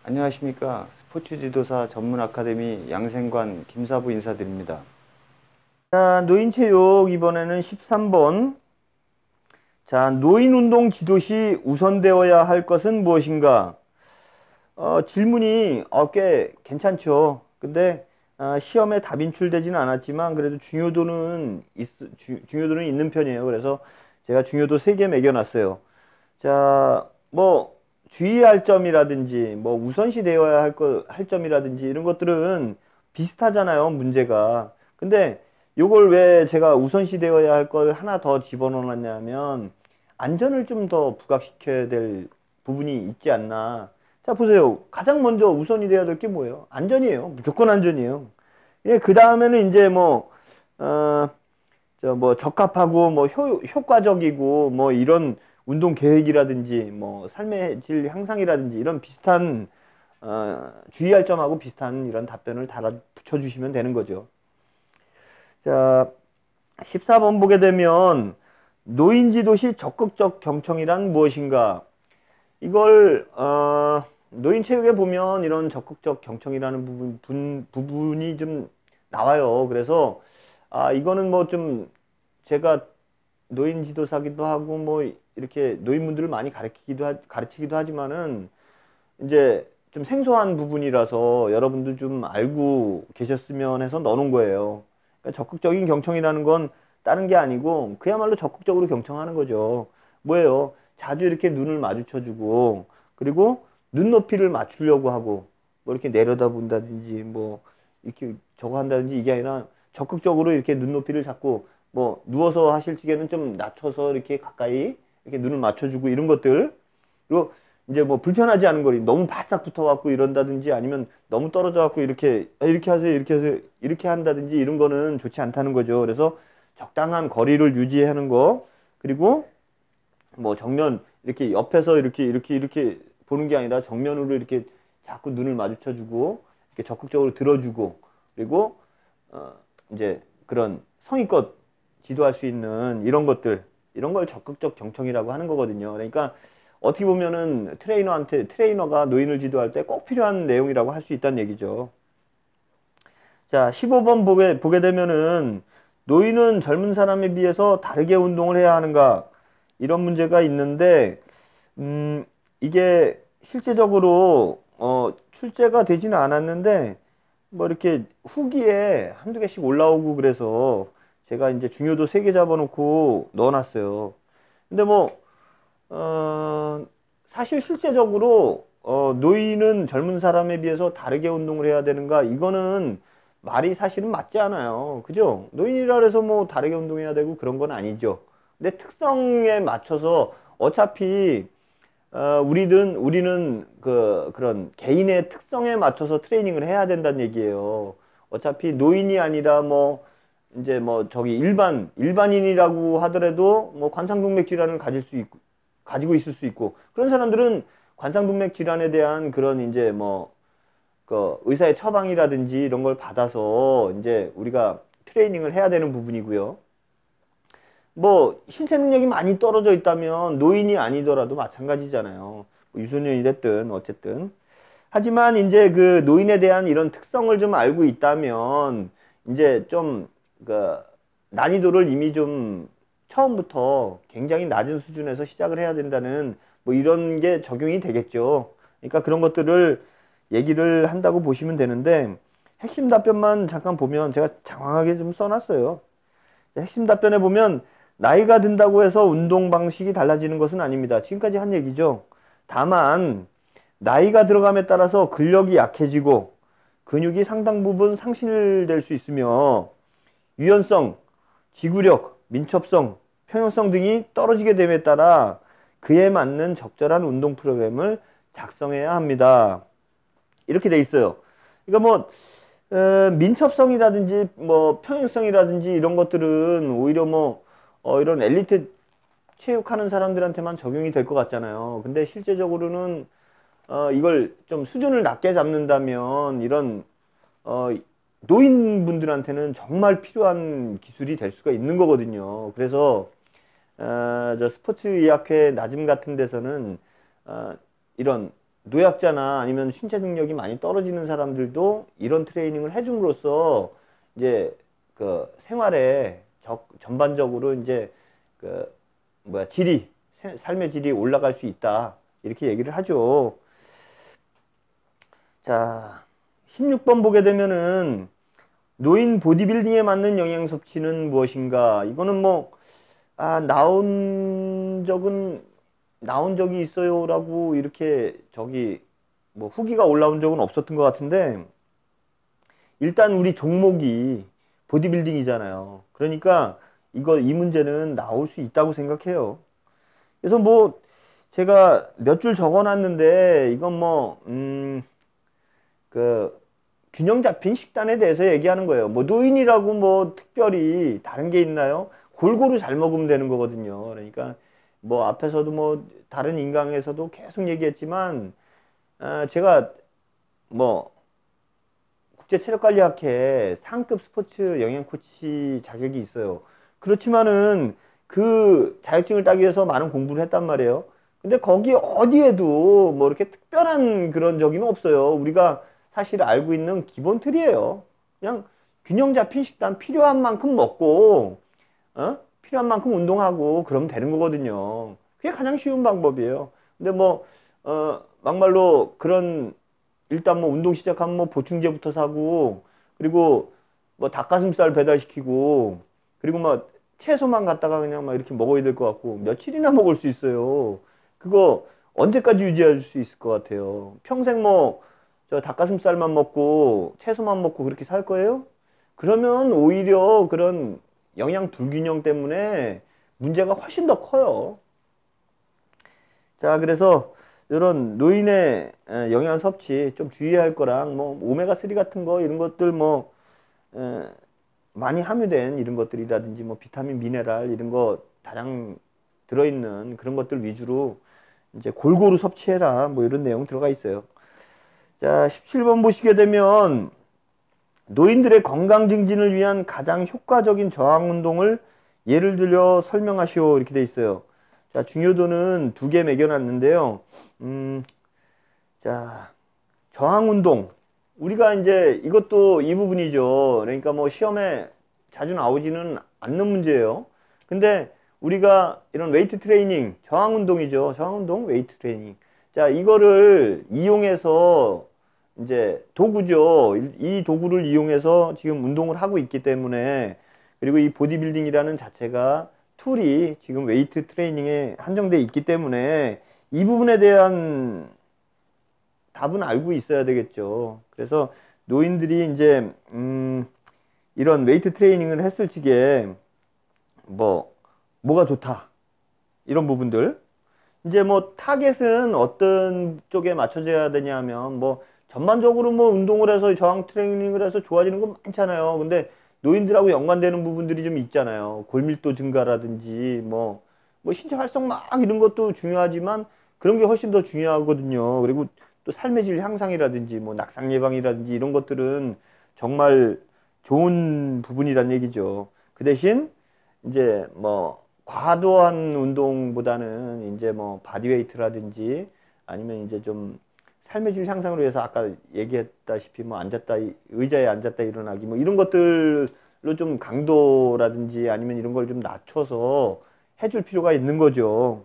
안녕하십니까. 스포츠 지도사 전문 아카데미 양생관 김사부 인사드립니다. 자, 노인체육 이번에는 13번. 자, 노인운동 지도 시 우선되어야 할 것은 무엇인가? 질문이 꽤 괜찮죠. 근데 시험에 답 인출되지는 않았지만 그래도 중요도는 있는 편이에요. 그래서 제가 중요도 3개 매겨놨어요. 자, 뭐 주의할 점이라든지 뭐 우선시 되어야 할 점이라든지 이런 것들은 비슷하잖아요, 문제가. 근데 요걸 왜 제가 우선시 되어야 할 걸 하나 더 집어넣었냐면 안전을 좀 더 부각시켜야 될 부분이 있지 않나. 자, 보세요. 가장 먼저 우선이 돼야 될 게 뭐예요? 안전이에요. 무조건 안전이에요. 예, 그 다음에는 이제 어, 뭐 적합하고 뭐 효과적이고 뭐 이런 운동 계획이라든지 뭐 삶의 질 향상이라든지 이런 비슷한 주의할 점하고 비슷한 이런 답변을 달아 붙여주시면 되는 거죠. 자, 14번 보게 되면 노인지도 시 적극적 경청이란 무엇인가? 이걸 노인체육에 보면 이런 적극적 경청이라는 부분이 좀 나와요. 그래서 이거는 뭐 좀 제가 노인 지도사기도 하고 뭐 이렇게 노인분들을 많이 가르치기도 하지만은 이제 좀 생소한 부분이라서 여러분도 좀 알고 계셨으면 해서 넣어놓은 거예요. 그러니까 적극적인 경청이라는 건 다른 게 아니고 그야말로 적극적으로 경청하는 거죠. 뭐예요? 자주 이렇게 눈을 마주쳐주고 그리고 눈높이를 맞추려고 하고 뭐 이렇게 내려다본다든지 뭐 이렇게 저거 한다든지 이게 아니라 적극적으로 이렇게 눈높이를 잡고 뭐 누워서 하실 적에는 좀 낮춰서 이렇게 가까이 이렇게 눈을 맞춰주고 이런 것들. 그리고 이제 뭐 불편하지 않은 거리 너무 바싹 붙어갖고 이런다든지 아니면 너무 떨어져 갖고 이렇게 하세요 이렇게 하세요 이렇게 한다든지 이런 거는 좋지 않다는 거죠. 그래서 적당한 거리를 유지하는 거. 그리고 뭐 정면 이렇게 옆에서 이렇게 보는 게 아니라 정면으로 이렇게 자꾸 눈을 마주쳐주고 이렇게 적극적으로 들어주고 그리고 이제 그런 성의껏 지도할 수 있는 이런 것들, 이런 걸 적극적 경청이라고 하는 거거든요. 그러니까 어떻게 보면은 트레이너가 노인을 지도할 때 꼭 필요한 내용이라고 할 수 있다는 얘기죠. 자, 15번 보게 되면은 노인은 젊은 사람에 비해서 다르게 운동을 해야 하는가? 이런 문제가 있는데, 이게 실제적으로, 출제가 되지는 않았는데, 뭐 이렇게 후기에 한두 개씩 올라오고 그래서 제가 이제 중요도 3개 잡아놓고 넣어놨어요. 근데 사실 실제적으로, 노인은 젊은 사람에 비해서 다르게 운동을 해야 되는가? 이거는 말이 사실은 맞지 않아요. 그죠? 노인이라 해서 뭐 다르게 운동해야 되고 그런 건 아니죠. 근데 특성에 맞춰서 어차피 우리는 그런 개인의 특성에 맞춰서 트레이닝을 해야 된다는 얘기예요. 어차피 노인이 아니라 뭐, 이제 뭐, 저기 일반인이라고 하더라도 뭐 관상동맥 질환을 가지고 있을 수 있고, 그런 사람들은 관상동맥 질환에 대한 그런 이제 뭐, 의사의 처방이라든지 이런 걸 받아서 이제 우리가 트레이닝을 해야 되는 부분이고요. 뭐 신체 능력이 많이 떨어져 있다면 노인이 아니더라도 마찬가지잖아요. 뭐 유소년이 됐든 어쨌든. 하지만 이제 그 노인에 대한 이런 특성을 좀 알고 있다면 이제 좀 그 난이도를 이미 좀 처음부터 굉장히 낮은 수준에서 시작을 해야 된다는 뭐 이런 게 적용이 되겠죠. 그러니까 그런 것들을 얘기를 한다고 보시면 되는데 핵심 답변만 잠깐 보면 제가 장황하게 좀 써놨어요. 핵심 답변에 보면 나이가 든다고 해서 운동 방식이 달라지는 것은 아닙니다. 지금까지 한 얘기죠. 다만 나이가 들어감에 따라서 근력이 약해지고 근육이 상당 부분 상실될 수 있으며 유연성, 지구력, 민첩성, 평형성 등이 떨어지게 됨에 따라 그에 맞는 적절한 운동 프로그램을 작성해야 합니다. 이렇게 돼 있어요. 그러니까 민첩성이라든지 뭐 평행성이라든지 이런 것들은 오히려 이런 엘리트 체육하는 사람들한테만 적용이 될 것 같잖아요. 근데 실제적으로는 이걸 좀 수준을 낮게 잡는다면 이런 노인분들한테는 정말 필요한 기술이 될 수가 있는 거거든요. 그래서 저 스포츠 의학회 낮음 같은 데서는 이런 노약자나 아니면 신체 능력이 많이 떨어지는 사람들도 이런 트레이닝을 해줌으로써 이제 그 생활에 전반적으로 이제 그 뭐야 삶의 질이 올라갈 수 있다 이렇게 얘기를 하죠. 자, 16번 보게 되면은 노인 보디빌딩에 맞는 영양 섭취는 무엇인가? 이거는 뭐 나온 적이 있어요라고 이렇게 뭐 후기가 올라온 적은 없었던 것 같은데, 일단 우리 종목이 보디빌딩이잖아요. 그러니까 이 문제는 나올 수 있다고 생각해요. 그래서 뭐 제가 몇 줄 적어놨는데 이건 그 균형 잡힌 식단에 대해서 얘기하는 거예요. 뭐 노인이라고 뭐 특별히 다른 게 있나요? 골고루 잘 먹으면 되는 거거든요. 그러니까 뭐 앞에서도 뭐 다른 인강에서도 계속 얘기했지만 제가 뭐 국제체력관리학회 상급 스포츠 영양 코치 자격이 있어요. 그렇지만은 그 자격증을 따기 위해서 많은 공부를 했단 말이에요. 근데 거기 어디에도 뭐 이렇게 특별한 그런 적이 없어요. 우리가 사실 알고 있는 기본 틀이에요. 그냥 균형 잡힌 식단 필요한 만큼 먹고 필요한 만큼 운동하고 그러면 되는 거거든요. 그게 가장 쉬운 방법이에요. 근데 막말로 일단 뭐 운동 시작하면 뭐 보충제부터 사고, 그리고 뭐 닭가슴살 배달시키고, 그리고 뭐 채소만 갖다가 그냥 막 이렇게 먹어야 될 것 같고, 며칠이나 먹을 수 있어요. 그거 언제까지 유지할 수 있을 것 같아요? 평생 저 닭가슴살만 먹고 채소만 먹고 그렇게 살 거예요? 그러면 오히려 그런 영양 불균형 때문에 문제가 훨씬 더 커요. 자, 그래서 이런 노인의 영양 섭취 좀 주의할 거랑 뭐 오메가3 같은 거 이런 것들 많이 함유된 이런 것들이라든지 뭐 비타민, 미네랄 이런 거 다량 들어있는 그런 것들 위주로 이제 골고루 섭취해라 뭐 이런 내용 들어가 있어요. 자, 17번 보시게 되면 노인들의 건강 증진을 위한 가장 효과적인 저항 운동을 예를 들려 설명하시오 이렇게 돼 있어요. 자, 중요도는 2개 매겨놨는데요. 자, 저항 운동. 우리가 이제 이것도 이 부분이죠. 그러니까 뭐 시험에 자주 나오지는 않는 문제예요. 근데 우리가 이런 웨이트 트레이닝, 저항 운동이죠. 저항 운동, 웨이트 트레이닝. 자, 이거를 이용해서 이제 도구죠. 이 도구를 이용해서 지금 운동을 하고 있기 때문에, 그리고 이 보디빌딩이라는 자체가 툴이 지금 웨이트 트레이닝에 한정되어 있기 때문에 이 부분에 대한 답은 알고 있어야 되겠죠. 그래서 노인들이 이제 이런 웨이트 트레이닝을 했을 적에 뭐가 좋다 이런 부분들, 이제 뭐 타겟은 어떤 쪽에 맞춰져야 되냐면 뭐 전반적으로 뭐 운동을 해서 저항 트레이닝을 해서 좋아지는 건 많잖아요. 근데 노인들하고 연관되는 부분들이 좀 있잖아요. 골밀도 증가라든지 뭐 신체 활성막 이런 것도 중요하지만 그런 게 훨씬 더 중요하거든요. 그리고 또 삶의 질 향상이라든지 뭐 낙상 예방이라든지 이런 것들은 정말 좋은 부분이란 얘기죠. 그 대신 이제 뭐 과도한 운동보다는 이제 뭐 바디웨이트라든지 아니면 이제 좀 삶의 질 향상을 위해서 아까 얘기했다시피 뭐 의자에 앉았다 일어나기 뭐 이런 것들로 좀 강도라든지 아니면 이런 걸 좀 낮춰서 해줄 필요가 있는 거죠.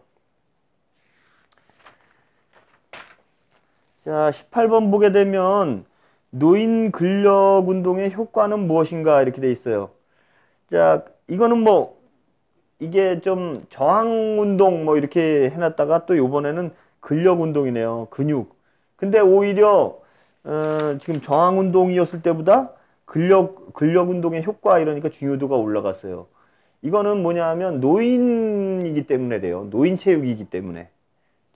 자, 18번 보게 되면 노인 근력 운동의 효과는 무엇인가 이렇게 돼 있어요. 자, 이거는 뭐 이게 좀 저항 운동 뭐 이렇게 해놨다가 또 요번에는 근력 운동이네요. 근육. 근데 오히려 지금 저항 운동이었을 때보다 근력 운동의 효과 이러니까 중요도가 올라갔어요. 이거는 뭐냐 하면 노인이기 때문에 돼요. 노인 체육이기 때문에.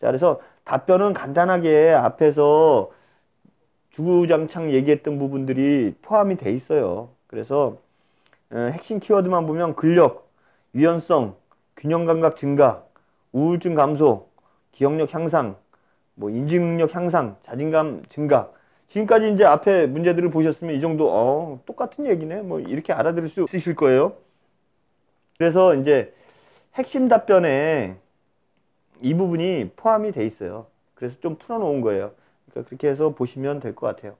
자, 그래서 답변은 간단하게 앞에서 주구장창 얘기했던 부분들이 포함이 돼 있어요. 그래서 핵심 키워드만 보면 근력, 유연성, 균형 감각 증가, 우울증 감소, 기억력 향상, 뭐 인지 능력 향상, 자신감 증가. 지금까지 이제 앞에 문제들을 보셨으면 이 정도 똑같은 얘기네. 뭐 이렇게 알아들을 수 있으실 거예요. 그래서 이제 핵심 답변에 이 부분이 포함이 돼 있어요. 그래서 좀 풀어놓은 거예요. 그렇게 해서 보시면 될 것 같아요.